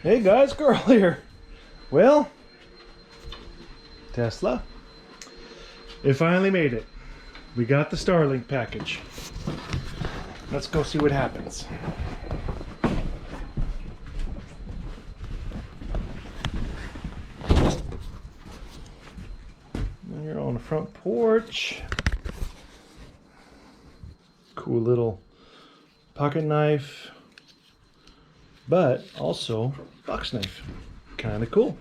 Hey guys, Carl here. Well, Tesla, it finally made it. We got the Starlink package. Let's go see what happens. And you're on the front porch. Cool little pocket knife, but also box knife. Kind of cool.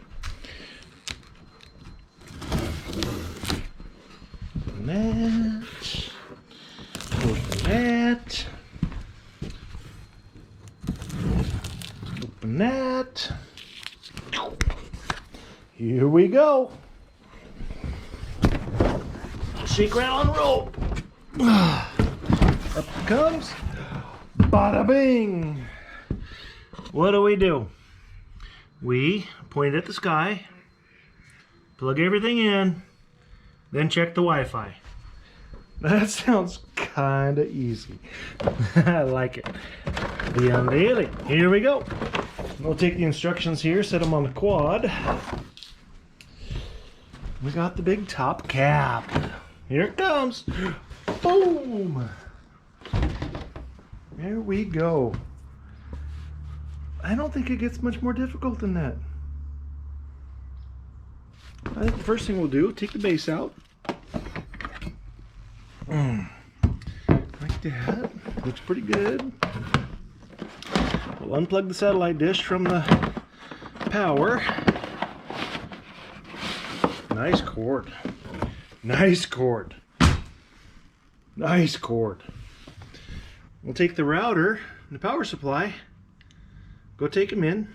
Open that. Open that. Open that. Here we go. Shake, rattle, and roll. Up it comes. Bada bing. What do? We point at the sky, plug everything in, then check the Wi-Fi. That sounds kind of easy. I like it. The unveiling. Here we go. We'll take the instructions here, set them on the quad. We got the big top cap. Here it comes. Boom. There we go. I don't think it gets much more difficult than that. I think the first thing we'll do, take the base out. Like that. Looks pretty good. We'll unplug the satellite dish from the power. Nice cord. Nice cord. Nice cord. We'll take the router and the power supply. Go take them in.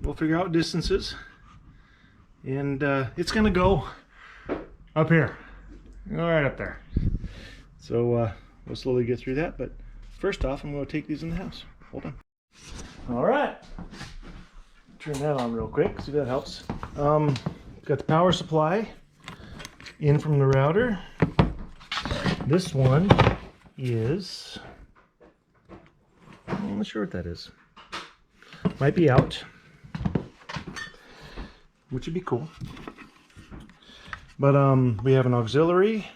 We'll figure out distances. And it's going to go up here. Right up there. So we'll slowly get through that. But first off, I'm going to take these in the house. Hold on. All right. Turn that on real quick. See if that helps. Got the power supply in from the router. This one is... I'm not sure what that is. Might be out, which would be cool. But we have an auxiliary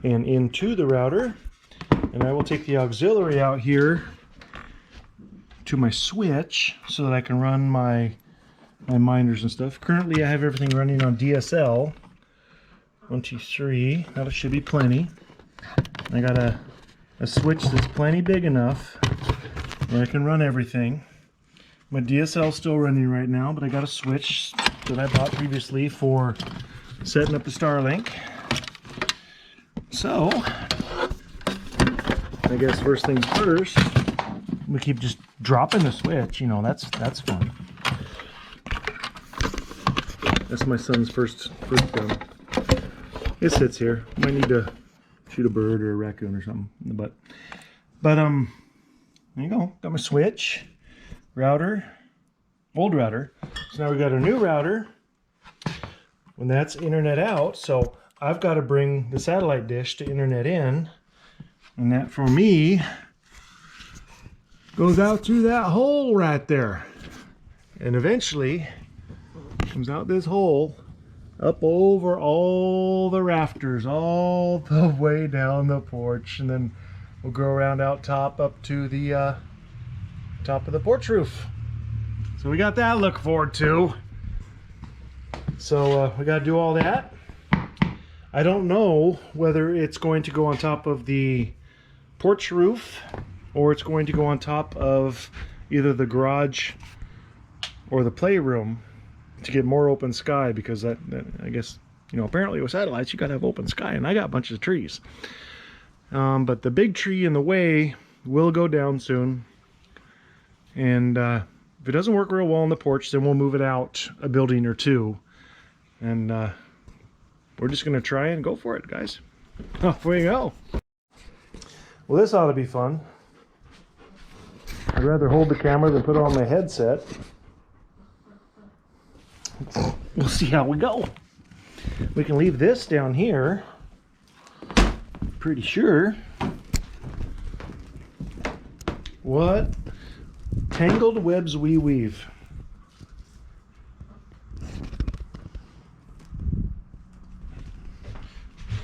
and into the router, and I will take the auxiliary out here to my switch so that I can run my miners and stuff. Currently, I have everything running on DSL. 1, 2, 3. That should be plenty. I got a switch that's plenty big enough where I can run everything. My DSL is still running right now, but I got a switch that I bought previously for setting up the Starlink. So, I guess first things first, we keep just dropping the switch. You know, that's fun. That's my son's first gun. It sits here. Might need to shoot a bird or a raccoon or something in the butt. But there you go. Got my switch, router, old router. So now we got a new router. When that's internet out, so I've got to bring the satellite dish to internet in, and that for me goes out through that hole right there, and eventually comes out this hole up over all the rafters all the way down the porch, and then we'll go around out top up to the top of the porch roof. So we got that to look forward to. So we got to do all that. I don't know whether it's going to go on top of the porch roof or it's going to go on top of either the garage or the playroom to get more open sky, because that I guess, you know, apparently with satellites you got to have open sky, and I got a bunch of trees. But the big tree in the way will go down soon, and if it doesn't work real well on the porch, then we'll move it out a building or two, and we're just gonna try and go for it, guys. Off we go. Well, this ought to be fun. I'd rather hold the camera than put it on my headset. We'll see how we go. We can leave this down here. Pretty sure. What tangled webs we weave.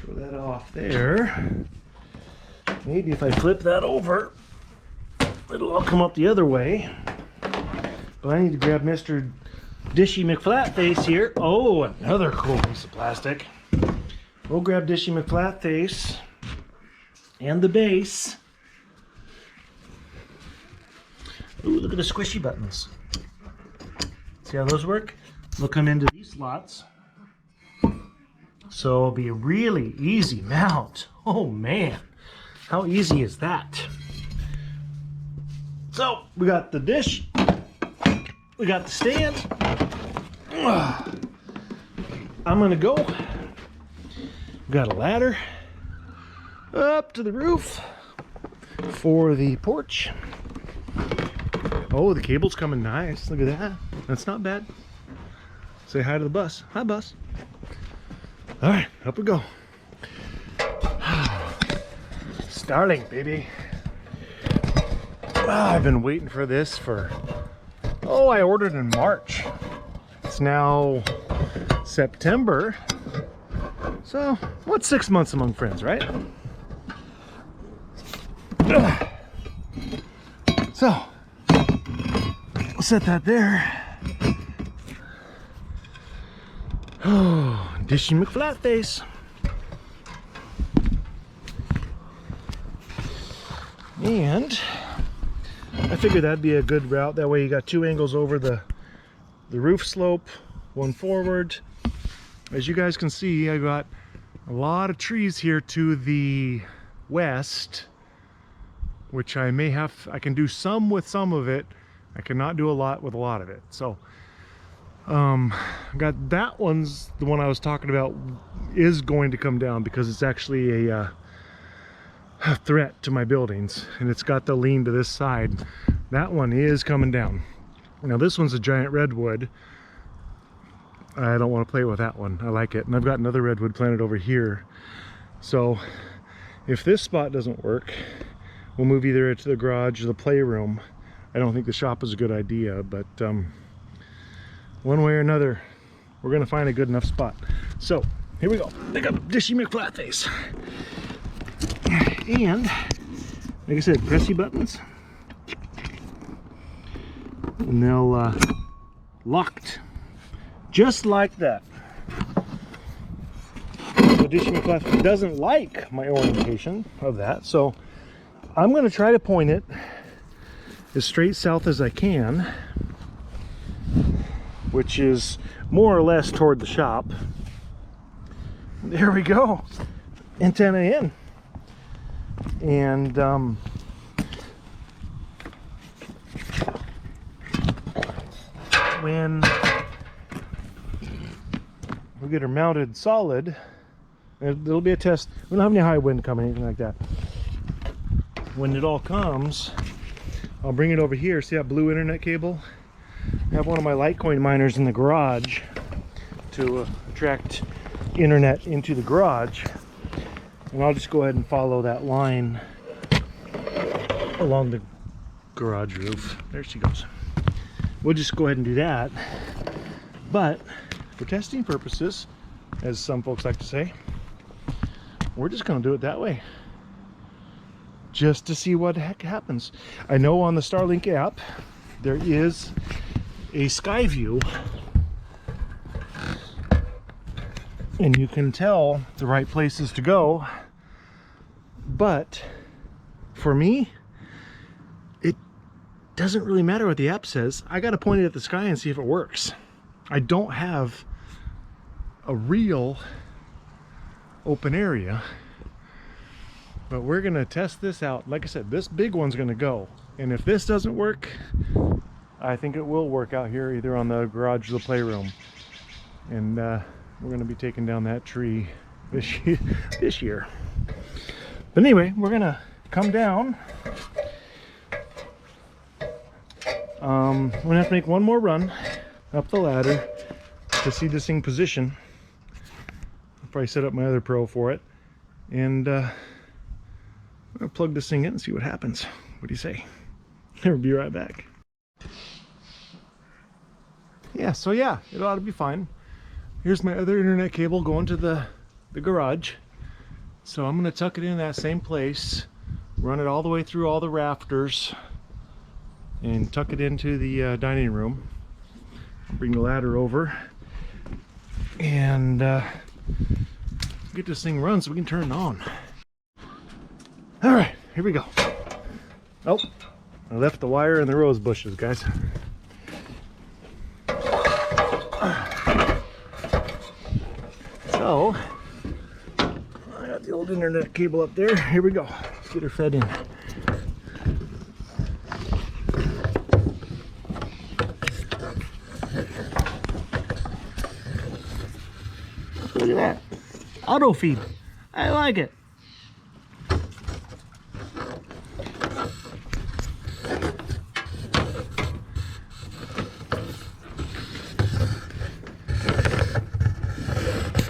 Throw that off there. Maybe if I flip that over, it'll all come up the other way. But I need to grab Mr. Dishy McFlatface here. Oh, another cool piece of plastic. We'll grab Dishy McFlatface and the base. Ooh, look at the squishy buttons. See how those work? They'll come into these slots. So it'll be a really easy mount. Oh man, how easy is that? So we got the dish, we got the stand. I'm gonna go. We got a ladder up to the roof for the porch. Oh, the cable's coming nice. Look at that. That's not bad. Say hi to the bus. Hi, bus. All right, up we go. Starlink, baby. I've been waiting for this for, oh, I ordered in March. It's now September. So, what's 6 months among friends, right? So, we'll set that there. Oh, Dishy McFlatface. And I figured that'd be a good route. That way you got two angles over the roof slope, one forward. As you guys can see, I got a lot of trees here to the west, which I can do some with some of it. I cannot do a lot with a lot of it. So got that one's the one I was talking about is going to come down because it's actually a threat to my buildings, and it's got the lean to this side. That one is coming down. Now this one's a giant redwood. I don't want to play with that one. I like it, and I've got another redwood planted over here. So if this spot doesn't work, we'll move either to the garage or the playroom. I don't think the shop is a good idea, but one way or another, we're gonna find a good enough spot. So here we go. Pick up Dishy McFlatface. And like I said, pressy buttons, and they'll locked just like that. So Dishy McFlatface doesn't like my orientation of that, so I'm going to try to point it as straight south as I can, which is more or less toward the shop. There we go, antenna in. And when we get her mounted solid, there'll be a test. We don't have any high wind coming, anything like that. When it all comes, I'll bring it over here. See that blue internet cable? I have one of my Litecoin miners in the garage to attract internet into the garage. And I'll just go ahead and follow that line along the garage roof. There she goes. We'll just go ahead and do that. But for testing purposes, as some folks like to say, we're just going to do it that way, just to see what the heck happens. I know on the Starlink app there is a sky view, and you can tell the right places to go. But for me, it doesn't really matter what the app says. I got to point it at the sky and see if it works. I don't have a real open area, but we're going to test this out. Like I said, this big one's going to go, and if this doesn't work, I think it will work out here either on the garage or the playroom. And we're going to be taking down that tree this year. But anyway, we're gonna come down. I'm gonna have to make one more run up the ladder to see this thing position. I'll probably set up my other Pro for it, and I'm gonna plug this thing in and see what happens. What do you say? I'll be right back. Yeah, so yeah, it ought to be fine. Here's my other internet cable going to the garage. So I'm gonna tuck it in that same place, run it all the way through all the rafters, and tuck it into the dining room. Bring the ladder over and get this thing run so we can turn it on. All right, here we go. Oh, I left the wire in the rose bushes, guys. So I got the old internet cable up there. Here we go. Let's get her fed in. Look at that. Auto feed. I like it.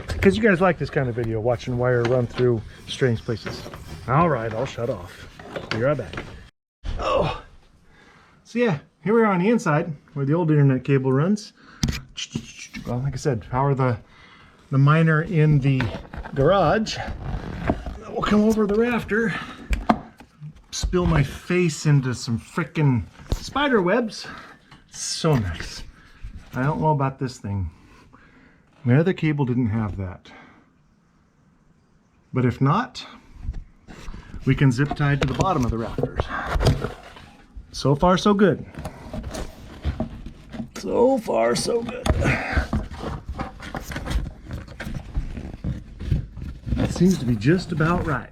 Because you guys like this kind of video, watching wire run through strange places. All right, I'll shut off. Be right back. Oh, so yeah, here we are on the inside where the old internet cable runs. Well, like I said, power the miner in the garage. We'll come over the rafter, spill my face into some frickin' spider webs. So nice. I don't know about this thing. My other cable didn't have that. But if not, we can zip tie to the bottom of the rafters. So far, so good. So far, so good. That seems to be just about right.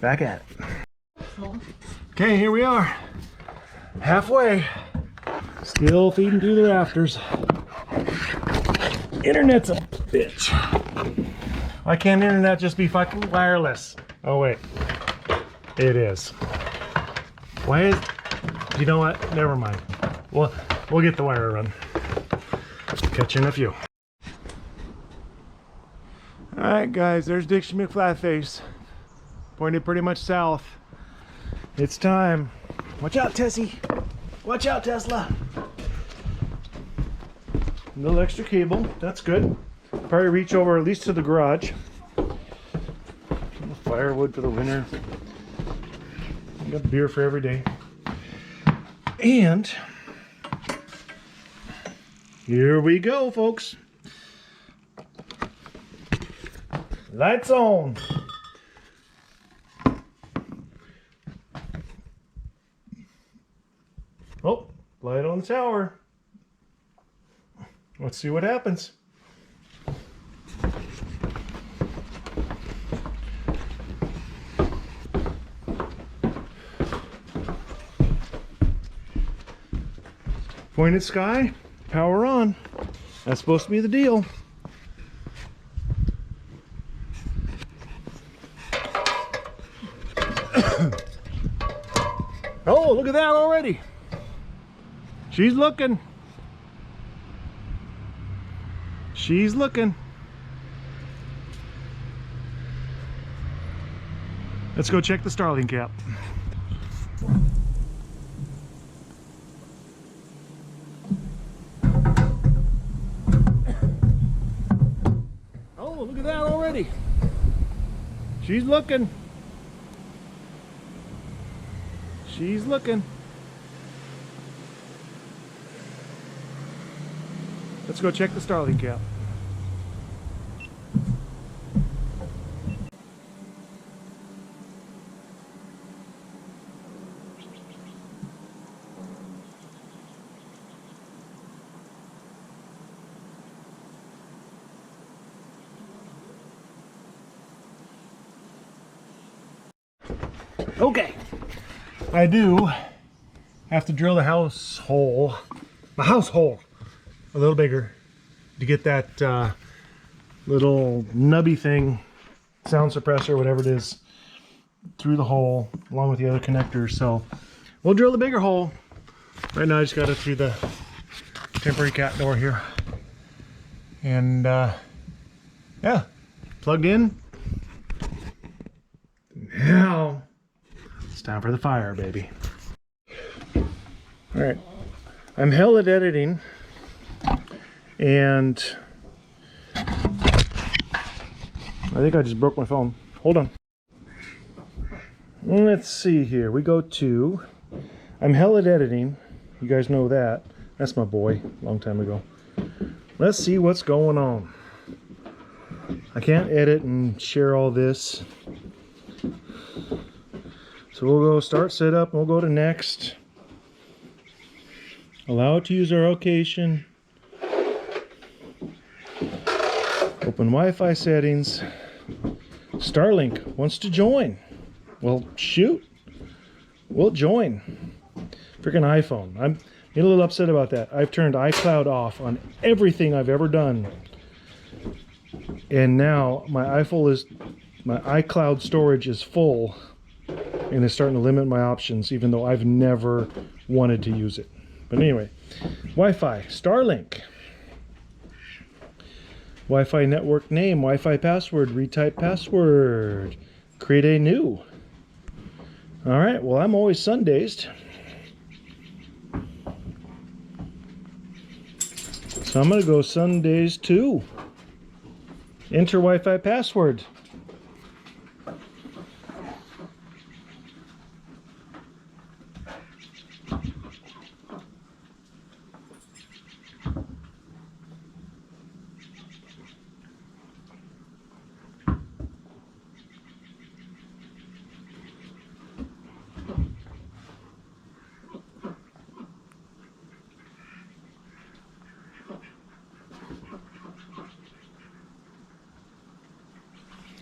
Back at it. Okay, here we are. Halfway. Still feeding through the rafters. Internet's a bitch. Why can't internet just be fucking wireless? Oh wait, it is. Why is, you know what? Never mind. We'll get the wire run. Catch you in a few. All right, guys, there's Dixie McFlatface, pointed pretty much south. It's time. Watch out, Tessie. Watch out, Tesla. Little extra cable, that's good. Probably reach over at least to the garage. Firewood for the winter. You got beer for every day. And here we go, folks. Lights on. Oh, light on the tower. Let's see what happens. Pointed sky, power on. That's supposed to be the deal. Oh, look at that already. She's looking. She's looking. Let's go check the Starlink app. Oh, look at that already. She's looking. She's looking. Let's go check the Starlink app. Okay, I do have to drill the house hole, a little bigger to get that little nubby thing, sound suppressor, whatever it is, through the hole along with the other connectors. So we'll drill the bigger hole. Right now I just got it through the temporary cat door here. And yeah, plugged in. Now it's time for the fire, baby. Alright. I'm hell at editing. And I think I just broke my phone. Hold on. Let's see here. We go to... I'm hell at editing. You guys know that. That's my boy. Long time ago. Let's see what's going on. I can't edit and share all this. So we'll go start setup. We'll go to next. Allow it to use our location. Open Wi-Fi settings. Starlink wants to join. Well, shoot. We'll join. Freaking iPhone. I'm a little upset about that. I've turned iCloud off on everything I've ever done. And now my iCloud storage is full. And it's starting to limit my options, even though I've never wanted to use it. But anyway, Wi-Fi, Starlink. Wi-Fi network name, Wi-Fi password, retype password. Create a new. All right, well, I'm always Sundazed. So I'm gonna go Sundazed 2. Enter Wi-Fi password.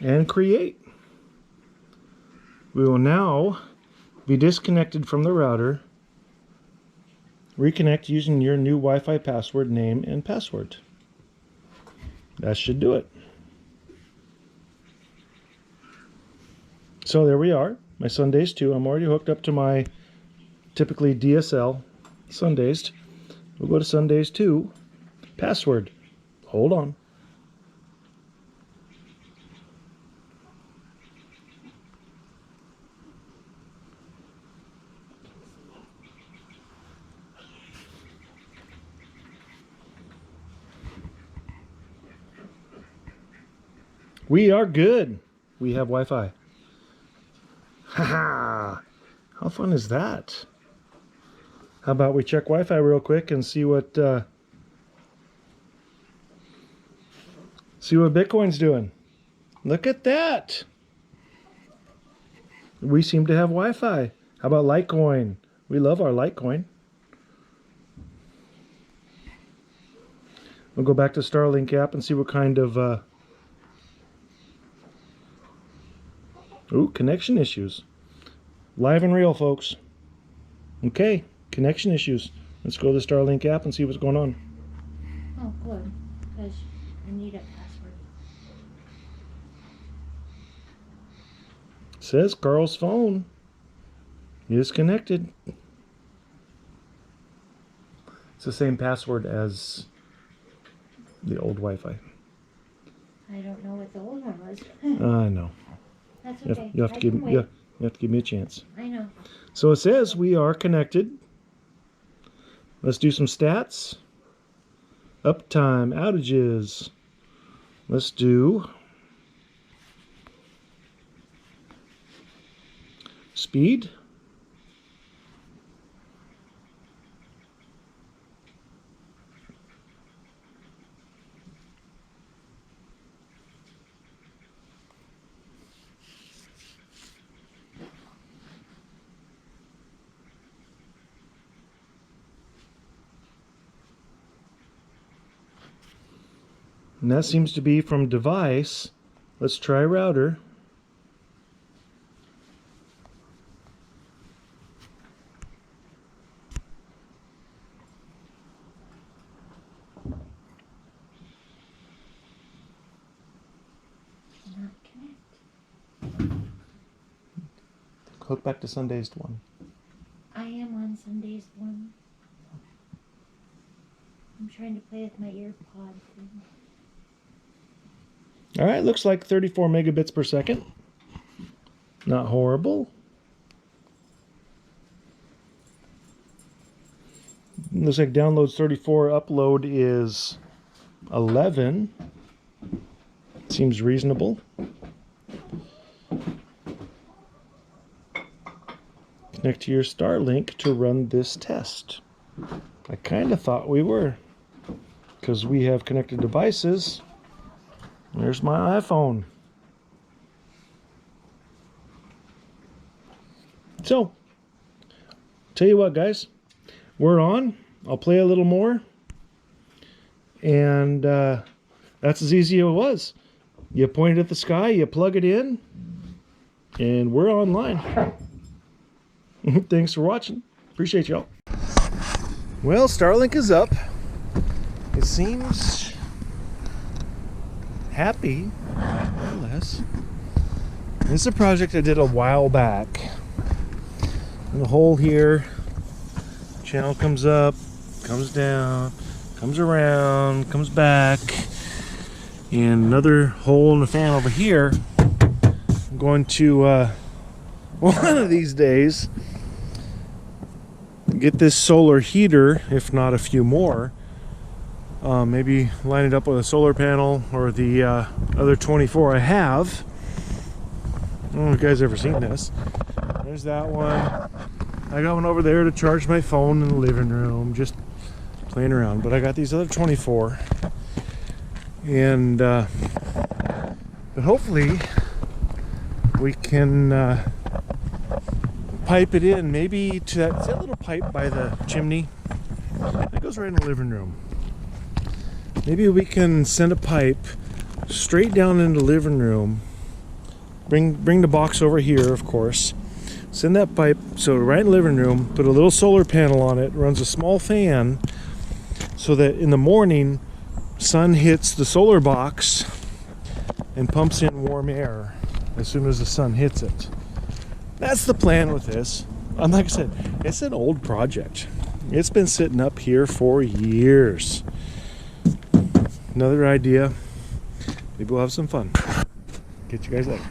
And create. We will now be disconnected from the router. Reconnect using your new Wi-Fi password, name, and password. That should do it. So there we are, my Sundazed 2. I'm already hooked up to my typically DSL Sundazed. We'll go to Sundazed 2. Password. Hold on. We are good. We have Wi-Fi. Haha! How fun is that? How about we check Wi-Fi real quick and see what Bitcoin's doing. Look at that. We seem to have Wi-Fi. How about Litecoin? We love our Litecoin. We'll go back to Starlink app and see what kind of ooh, connection issues. Live and real, folks. Okay, connection issues. Let's go to the Starlink app and see what's going on. Oh, good. Because I need a password. Says Carl's phone is connected. It's the same password as the old Wi-Fi. I don't know what the old one was. I know. That's okay. You have to give me a chance. I know. So it says we are connected. Let's do some stats. Uptime, outages. Let's do speed. And that seems to be from device. Let's try router. Not connect. Hook back to Sundazed 1. I am on Sunday's 1. I'm trying to play with my earpod thing. All right, looks like 34 megabits per second. Not horrible. Looks like download's 34, upload is 11. Seems reasonable. Connect to your Starlink to run this test. I kind of thought we were, because we have connected devices. There's my iPhone. So, tell you what, guys, we're on. I'll play a little more, and that's as easy as it was. You point it at the sky, you plug it in, and we're online. Thanks for watching. Appreciate y'all. Well, Starlink is up. It seems happy, more or less. This is a project I did a while back. And the hole here, channel comes up, comes down, comes around, comes back, and another hole in the fan over here. I'm going to one of these days get this solar heater, if not a few more, maybe line it up with a solar panel or the other 24 I have. I don't know if you guys ever seen this. There's that one. I got one over there to charge my phone in the living room, just playing around. But I got these other 24, and but hopefully we can pipe it in, maybe to that little pipe by the chimney that goes right in the living room. Maybe we can send a pipe straight down into the living room. Bring the box over here, of course. Send that pipe so right in the living room, put a little solar panel on it, runs a small fan so that in the morning sun hits the solar box and pumps in warm air as soon as the sun hits it. That's the plan with this. And like I said, it's an old project. It's been sitting up here for years. Another idea. Maybe we'll have some fun. Catch you guys later.